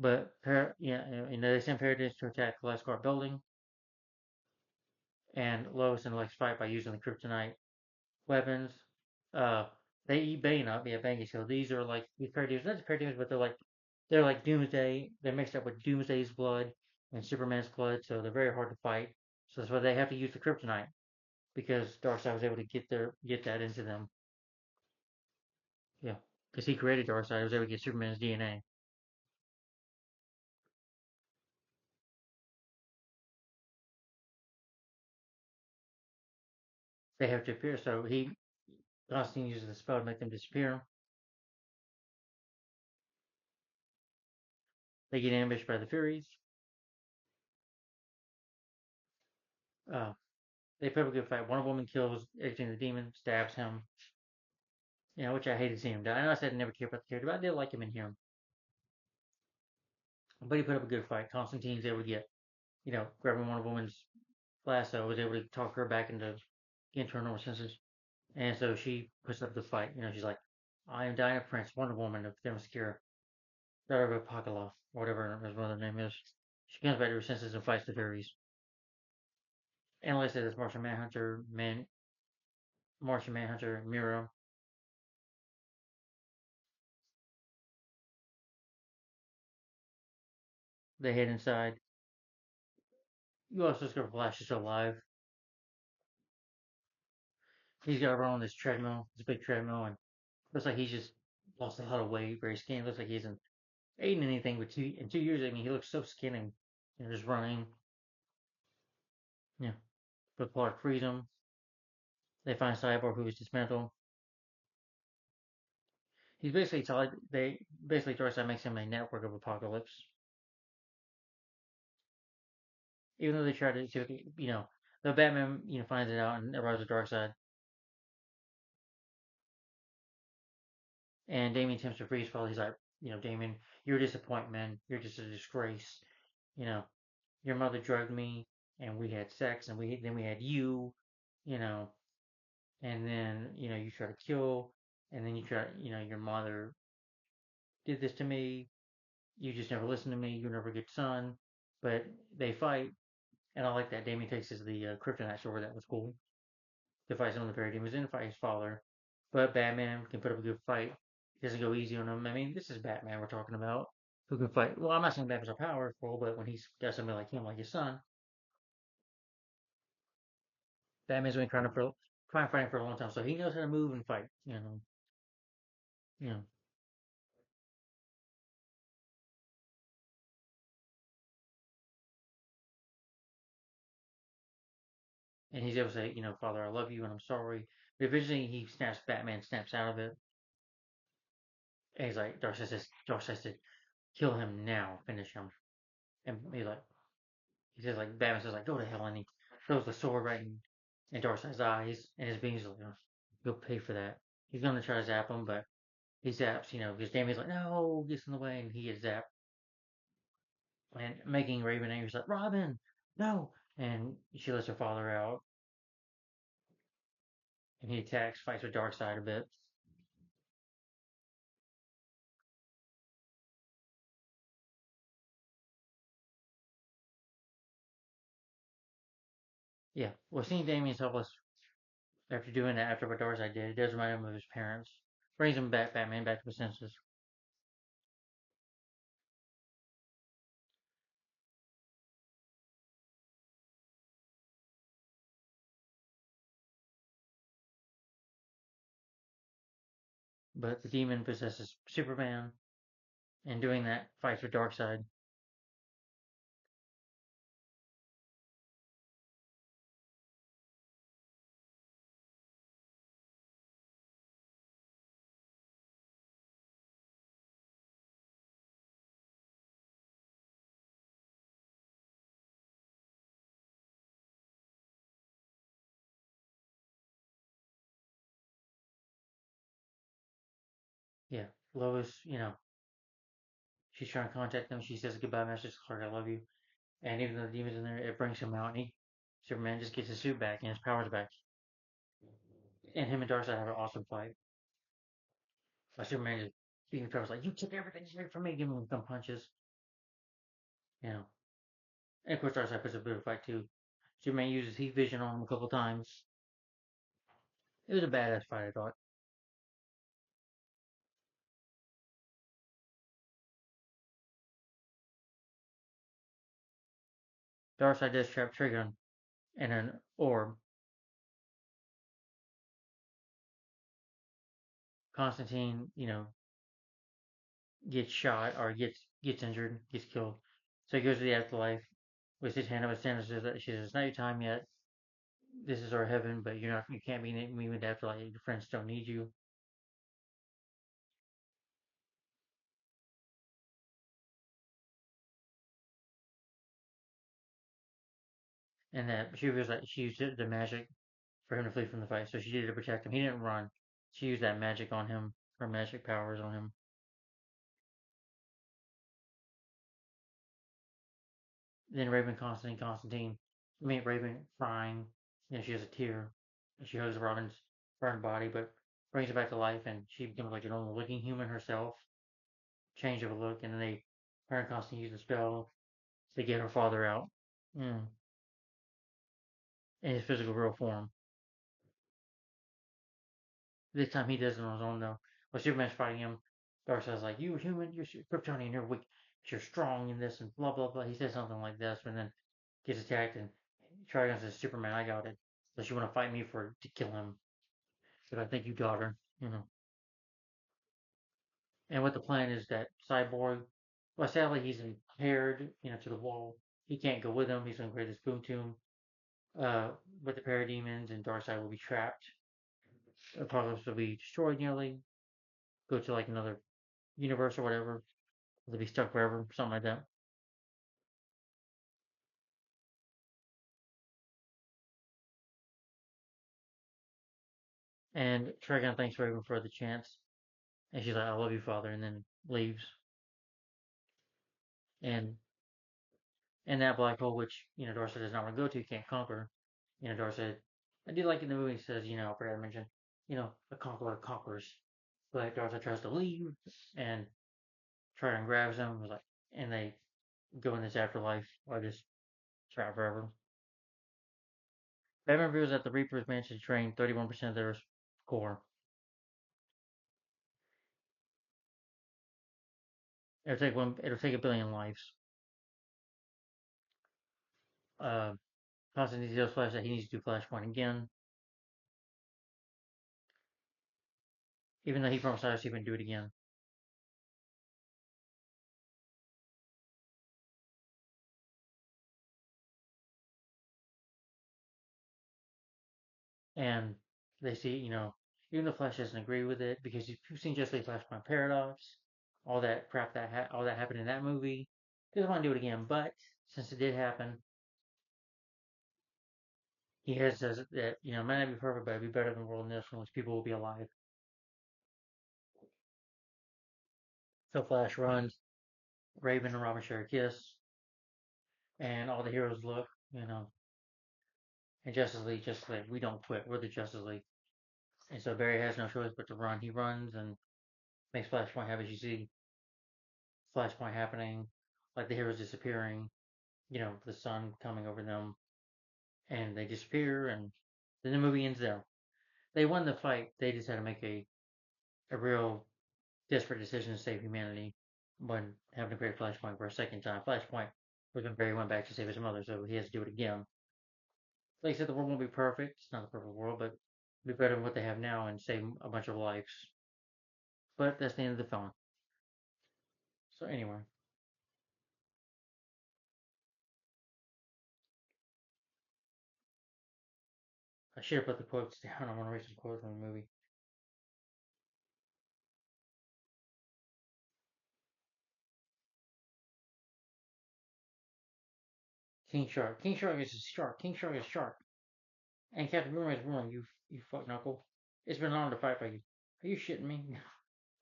Speaker 1: But they send Paradise to attack the Lascar building, and Lois and Lex fight by using the kryptonite weapons. Uh, they eat Bane up. Yeah, Bane gets killed. These are like these parademons, not just parademons, but they're like Doomsday. They're mixed up with Doomsday's blood and Superman's blood, so they're very hard to fight. So that's why they have to use the kryptonite because Darkseid was able to get that into them. Yeah, because he created Darkseid, he was able to get Superman's DNA. They have to appear, so he Constantine uses the spell to make them disappear. They get ambushed by the Furies. Uh, they put up a good fight. Wonder Woman kills 18 the Demon, stabs him. Which I hated seeing him die. I know I said I never cared about the character, but I did like him in here. But he put up a good fight. Constantine's able to grabbing Wonder Woman's lasso, was able to talk her back into her normal senses. And so she puts up the fight. She's like, I am Diana Prince, Wonder Woman of Themyscira, daughter of Apokolips, or whatever his mother's name is. She comes back to her senses and fights the fairies. And like I said, this Martian Manhunter, Miro. They hid inside. You also discover Flash is alive. He's got to run on this treadmill, this big treadmill, and looks like he's just lost a lot of weight, very skinny. Looks like he hasn't eaten anything but in 2 years. I mean, he looks so skinny. Just running. Yeah. But Clark frees him. They find Cyborg, who is dismantled. He's basically they basically Darkseid makes him a network of Apokolips. Even though they try to, the Batman, finds it out and arrives at Darkseid. And Damien attempts to freeze fall. He's like, Damien, you're a disappointment. You're just a disgrace. You know, your mother drugged me, and we had sex, and we had you. You know, and then you try to kill, and then you try. Your mother did this to me. You just never listen to me. You're never a good son. But they fight, and I like that. Damien takes the kryptonite sword. That was cool. To fight some of the parademons and fight his father. But Batman can put up a good fight. He doesn't go easy on him. I mean, this is Batman we're talking about. Who can fight? Well, I'm not saying Batman's all powerful, but when he's got somebody like him, like his son, Batman's been trying fighting for a long time, so he knows how to move and fight. You know, and he's able to say, Father, I love you and I'm sorry. But eventually, Batman snaps out of it, and he's like, Dark says to kill him now, finish him. And he says like, Batman says like, go to hell, and he throws the sword right in Darkseid's eyes, and his being's like, oh, you'll pay for that. He's gonna try to zap him, but he zaps, because Damien's like, no, gets in the way, and he gets zapped, and making Raven angry. He's like, Robin, no, and she lets her father out, and he attacks, fights with Darkseid a bit. Yeah, well, seeing Damien's helpless after doing that, after what Darkseid did, it does remind him of his parents. Brings him back, Batman, back to his senses. But the demon possesses Superman, and doing that, fights with Darkseid. Yeah, Lois, she's trying to contact them. She says a goodbye message to Clark, I love you. And even though the demon's in there, it brings him out, and Superman just gets his suit back and his powers back. And him and Darkseid have an awesome fight. But Superman just being Travis like, you took everything away from me, giving him some punches. You know. And of course Darkseid puts a bit of a fight too. Superman uses heat vision on him a couple times. It was a badass fight, I thought. Darkseid does trap Trigon in an orb. Constantine, gets shot or gets injured, gets killed. So he goes to the afterlife with his hand up and Sandra says that she says, it's not your time yet. This is our heaven, but you can't be me with the afterlife. Your friends don't need you. And that she was like she used the magic for him to flee from the fight. So she did it to protect him. He didn't run. She used that magic on him, her magic powers on him. Then Raven I mean Raven crying. She has a tear. And she hugs Robin's burned body, but brings it back to life, and she becomes like a normal looking human herself. Change of a look, and then her and Constantine use the spell to get her father out. Mm. In his physical real form. This time he does it on his own though. While Superman's fighting him, Darkseid's like, "You human, you're Kryptonian, you're weak, but you're strong in this," and blah blah blah. He says something like this, and then gets attacked. And Trigon says, "Superman, I got it. Unless you want to fight me to kill him, but I think you got her." And what the plan is that Cyborg, well, sadly he's impaired, to the wall. He can't go with him. He's going to create this boom tomb with the parademons, and Darkseid will be trapped. Apocalypse will be destroyed nearly. Go to like another universe or whatever. They'll be stuck forever, something like that. And Trigon thanks Raven for the chance, and she's like, "I love you, Father," and then leaves. And that black hole, which Darcy does not want to go to, can't conquer. Darcy, I do like in the movie. He says, I forgot to mention, a conqueror conquers. But Darcy tries to leave, and Trigon grabs him, was like, and they go in this afterlife or this trap forever. Batman reveals that the Reapers managed to drain 31% of their core. It'll take a billion lives. Uh, Constantine tells Flash that he needs to do Flashpoint again, even though he promised Cyrus he would do it again. And they see, even though Flash doesn't agree with it because you've seen Justice League Flashpoint Paradox, all that crap all that happened in that movie. He doesn't want to do it again, but since it did happen, he has says that it might not be perfect, but it'd be better than World in this in which people will be alive. So Flash runs, Raven and Robin share a kiss, and all the heroes look, and Justice League, we don't quit. We're the Justice League. And so Barry has no choice but to run. He runs and makes Flashpoint happen. As you see Flashpoint happening, like the heroes disappearing, the sun coming over them, and they disappear, and then the movie ends there. They won the fight. They just had to make a real desperate decision to save humanity when having to create Flashpoint for a second time. Flashpoint was when Barry went back to save his mother, so he has to do it again. Like I said, the world won't be perfect. It's not the perfect world, but it'll be better than what they have now and save a bunch of lives. But that's the end of the film. So anyway, I should have put the quotes down. I want to read some quotes from the movie. King Shark. King Shark is a shark. King Shark is a shark. And Captain Boomerang is Boomerang. You fuck knuckle. It's been an honor to fight by you. Are you shitting me?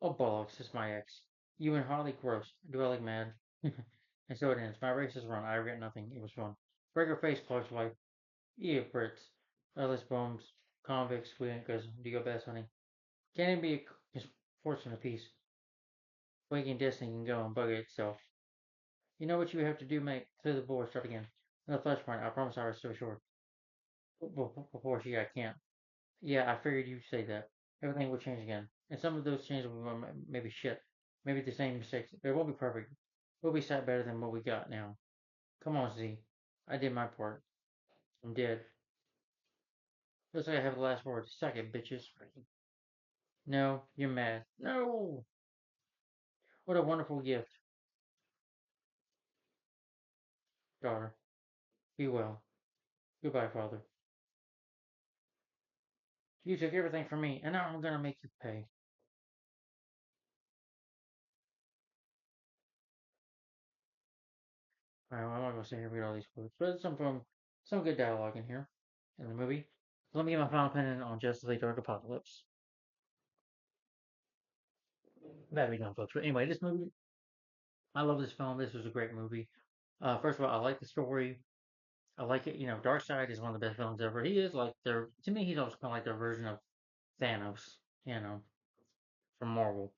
Speaker 1: Oh, bollocks, it's my ex. You and Harley, gross. Do I look mad? And so it ends. My race is run. I regret nothing. It was fun. Burger face, Clark's wife. Yeah, Brits. Ellis bombs. Convicts. We ain't cause do your best, honey. Can it be a fortune apiece? Waking destiny can go and bug itself. You know what you have to do, mate? Clear the board, start again. No flashpoint. I promise I was so short. Before she got can't. Yeah, I figured you'd say that. Everything will change again. And some of those changes will be maybe shit. Maybe the same mistakes. They won't be perfect. We'll be sat better than what we got now. Come on, Z. I did my part. I'm dead. Looks like I have the last word. Suck it, bitches. No, you're mad. No! What a wonderful gift, daughter. Be well. Goodbye, father. You took everything from me, and now I'm gonna make you pay. Alright, well, I'm not gonna sit here and read all these quotes, but some good dialogue in here in the movie. So let me get my final opinion on Justice League Dark Apocalypse. That'd be done, folks. But anyway, this movie, I love this film. This was a great movie. First of all, I like the story. I like it. You know, Darkseid is one of the best villains ever. He is like their, to me, he's always kind of like their version of Thanos, you know, from Marvel.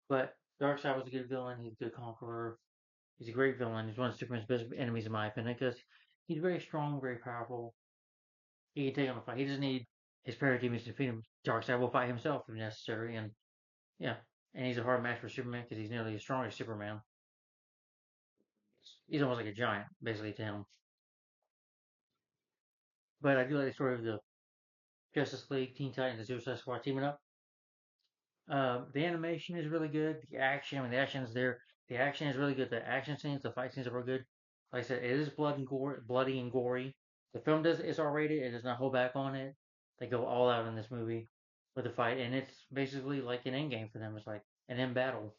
Speaker 1: But Darkseid was a good villain. He's a good conqueror. He's a great villain. He's one of Superman's best enemies, in my opinion, because he's very strong, very powerful. He can take on a fight. He doesn't need his parademons to defeat him. Darkseid will fight himself if necessary, and yeah, and he's a hard match for Superman because he's nearly as strong as Superman. He's almost like a giant, basically, to him. But I do like the story of the Justice League, Teen Titans, and Suicide Squad teaming up. The animation is really good. The action, I mean, the action is there. The action is really good. The action scenes, the fight scenes are real good. Like I said, it is bloody and gory. The film does is R-rated. It does not hold back on it. They go all out in this movie with the fight, and it's basically like an end game for them. It's like an end battle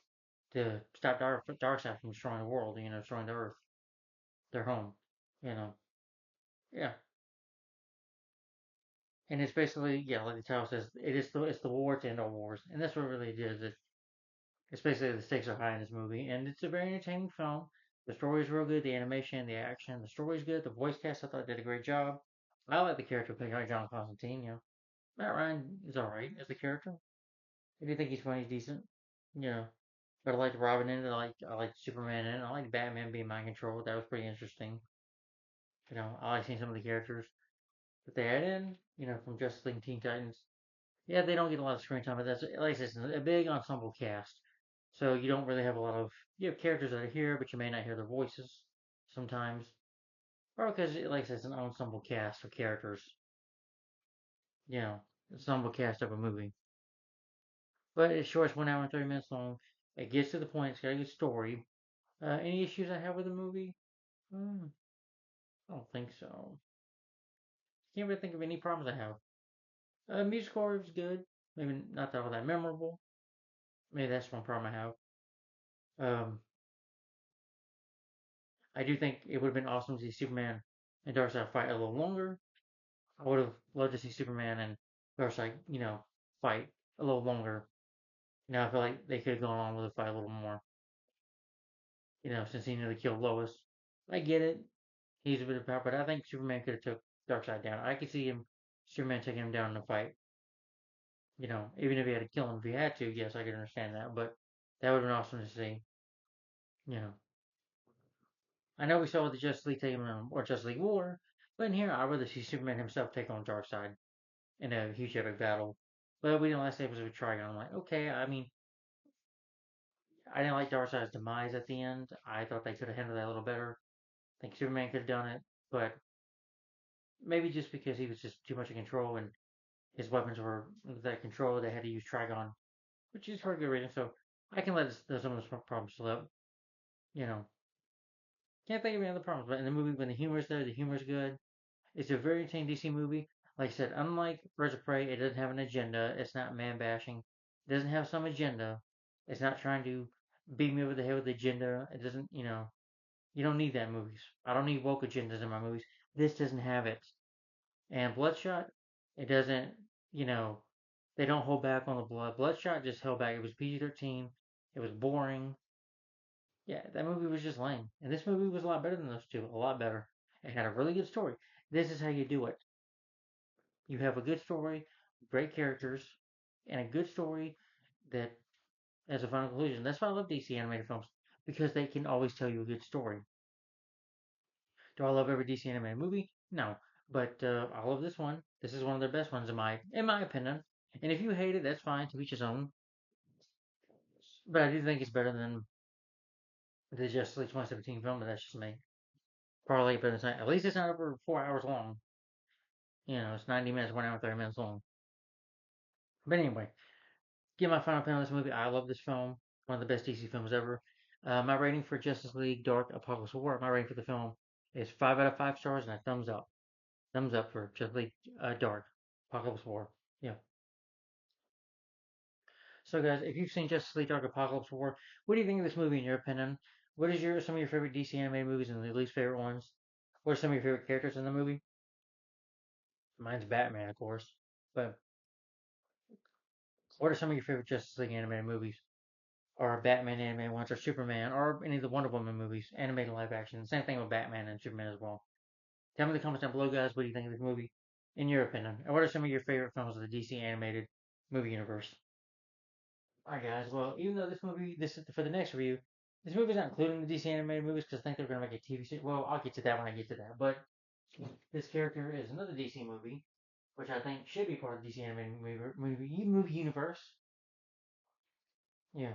Speaker 1: to stop Darkseid from destroying the world. You know, destroying the Earth, their home. You know, yeah. And it's basically yeah, like the title says, it's the war to end all wars, and that's what it really is. It's basically the stakes are high in this movie, and it's a very entertaining film. The story is real good, the animation, the action, the story is good. The voice cast I thought did a great job. I like the character played by John Constantine. You know, Matt Ryan is all right as a character. If you think he's funny, he's decent. You know, but I liked Robin in it. I liked Superman in it. I liked Batman being mind controlled. That was pretty interesting. You know, I like seeing some of the characters that they had in. You know, from Justice League and Teen Titans. Yeah, they don't get a lot of screen time, but that's like I said, it's a big ensemble cast. So you don't really have a lot of you have characters that are here, but you may not hear their voices sometimes, or because like I said, it's an ensemble cast of characters. You know, ensemble cast of a movie. But it's short; it's 1 hour and 30 minutes long. It gets to the point. It's got a good story. Any issues I have with the movie? Hmm, I don't think so. Can't really think of any problems I have. Music score was good. Maybe not that all that memorable. Maybe that's one problem I have. Um, I do think it would have been awesome to see Superman and Darkseid fight a little longer. I would have loved to see Superman and Darkseid, you know, fight a little longer. You know, I feel like they could have gone on with the fight a little more. You know, since he nearly killed Lois. I get it. He's a bit of power, but I think Superman could have took Darkseid down. I could see him, Superman taking him down in a fight. You know, even if he had to kill him if he had to, yes, I could understand that. But that would have been awesome to see. You know, I know we saw the Justice League take him on, or Justice League War, but in here, I'd rather see Superman himself take on Darkseid in a huge epic battle. But we didn't last episode with Trigon. I'm like, okay, I mean, I didn't like Darkseid's demise at the end. I thought they could have handled that a little better. I think Superman could have done it, but maybe just because he was just too much in control and his weapons were that control, they had to use Trigon, which is for a good reason. So I can let some of those problems slip. You know, can't think of any other problems. But in the movie, when the humor is there, the humor is good. It's a very entertaining DC movie. Like I said, unlike Birds of Prey, it doesn't have an agenda. It's not man bashing. It doesn't have some agenda. It's not trying to beat me over the head with the agenda. It doesn't, you know, you don't need that in movies. I don't need woke agendas in my movies. This doesn't have it. And Bloodshot, it doesn't, you know, They don't hold back on the blood. Bloodshot just held back. It was PG-13. It was boring. Yeah, that movie was just lame. And this movie was a lot better than those two. A lot better. It had a really good story. This is how you do it. You have a good story, great characters, and a good story that has a final conclusion. That's why I love DC animated films because they can always tell you a good story. Do I love every DC animated movie? No, but I love this one. This is one of their best ones in my opinion. And if you hate it, that's fine. To each his own. But I do think it's better than the Justice League 2017 film. But that's just me. Probably better than at least it's not over 4 hours long. It's 90 minutes, 1 hour, 30 minutes long. But anyway, give my final opinion on this movie. I love this film. One of the best DC films ever. My rating for Justice League Dark Apokolips War, my rating for the film is 5 out of 5 stars and a thumbs up. Thumbs up for Justice League Dark Apokolips War. Yeah. So guys, if you've seen Justice League Dark Apokolips War, what do you think of this movie in your opinion? What is some of your favorite DC animated movies and the least favorite ones? What are some of your favorite characters in the movie? Mine's Batman, of course. But what are some of your favorite Justice League animated movies? Or Batman animated ones, or Superman, or any of the Wonder Woman movies, animated live action. Same thing with Batman and Superman as well. Tell me in the comments down below, guys, what do you think of this movie, in your opinion? And what are some of your favorite films of the DC animated movie universe? Alright, guys, well, even though this is for the next review, this movie's not including the DC animated movies because I think they're going to make a TV series. Well, I'll get to that when I get to that. But this character is another DC movie, which I think should be part of the DC animated movie universe. Yeah.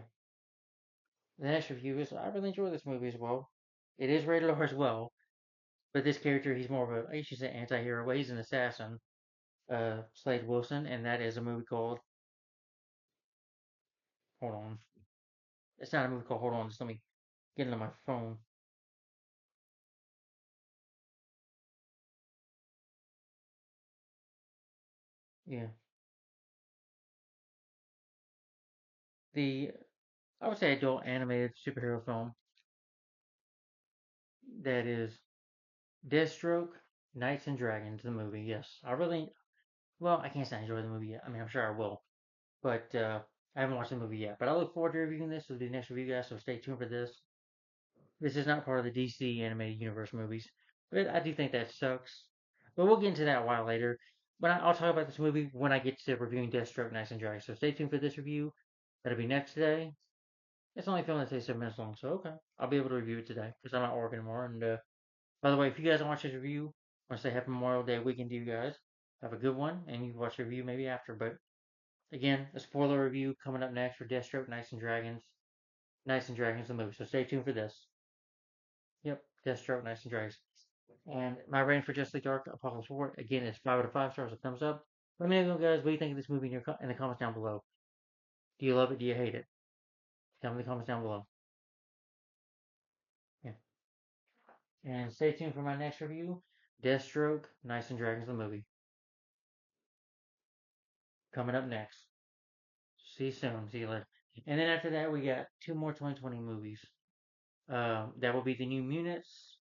Speaker 1: The next review is I really enjoy this movie as well. It is rated R as well, but this character he's more of a I should say anti-hero, but he's an assassin, Slade Wilson, and that is a movie called Hold On. It's not a movie called Hold On. Just let me get into my phone. Yeah, the I would say adult animated superhero film that is Deathstroke, Knights and Dragons, the movie. Yes, I can't say I enjoy the movie yet. I mean, I'm sure I will, but I haven't watched the movie yet. But I look forward to reviewing this. This will be the next review, guys. So stay tuned for this. This is not part of the DC animated universe movies, but I do think that sucks. But we'll get into that a while later. But I'll talk about this movie when I get to reviewing Deathstroke, Knights and Dragons. So stay tuned for this review. That'll be next today. It's only filmed at 7 minutes long, so okay. I'll be able to review it today because I'm not working anymore. And by the way, if you guys don't watch this review, I want to say Happy Memorial Day weekend to you guys. Have a good one, and you can watch the review maybe after. But again, a spoiler review coming up next for Deathstroke, Knights and Dragons. Knights and Dragons, the movie. So stay tuned for this. Yep, Deathstroke, Knights and Dragons. And my rating for Justice League Dark Apokolips War, again, is 5 out of 5 stars, a thumbs up. Let me know, guys, what do you think of this movie in the comments down below. Do you love it? Do you hate it? Tell me in the comments down below. Yeah. And stay tuned for my next review, Deathstroke, Knights and Dragons, the movie. Coming up next. See you soon. See you later. And then after that, we got two more 2020 movies. That will be The New Mutants,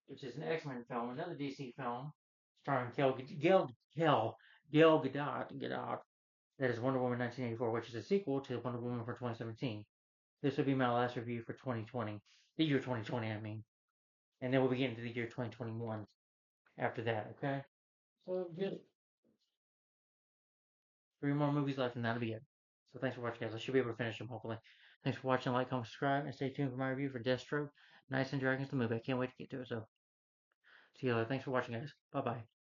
Speaker 1: which is an X-Men film, another DC film, starring Gail Gadot, that is Wonder Woman 1984, which is a sequel to Wonder Woman for 2017. This will be my last review for 2020, the year 2020, I mean. And then we'll be getting to the year 2021 after that, okay? So just 3 more movies left, and that'll be it. So thanks for watching, guys. I should be able to finish them, hopefully. Thanks for watching, like, comment, subscribe, and stay tuned for my review for Deathstroke, Knights and Dragons, the movie. I can't wait to get to it, so see you later. Thanks for watching, guys. Bye-bye.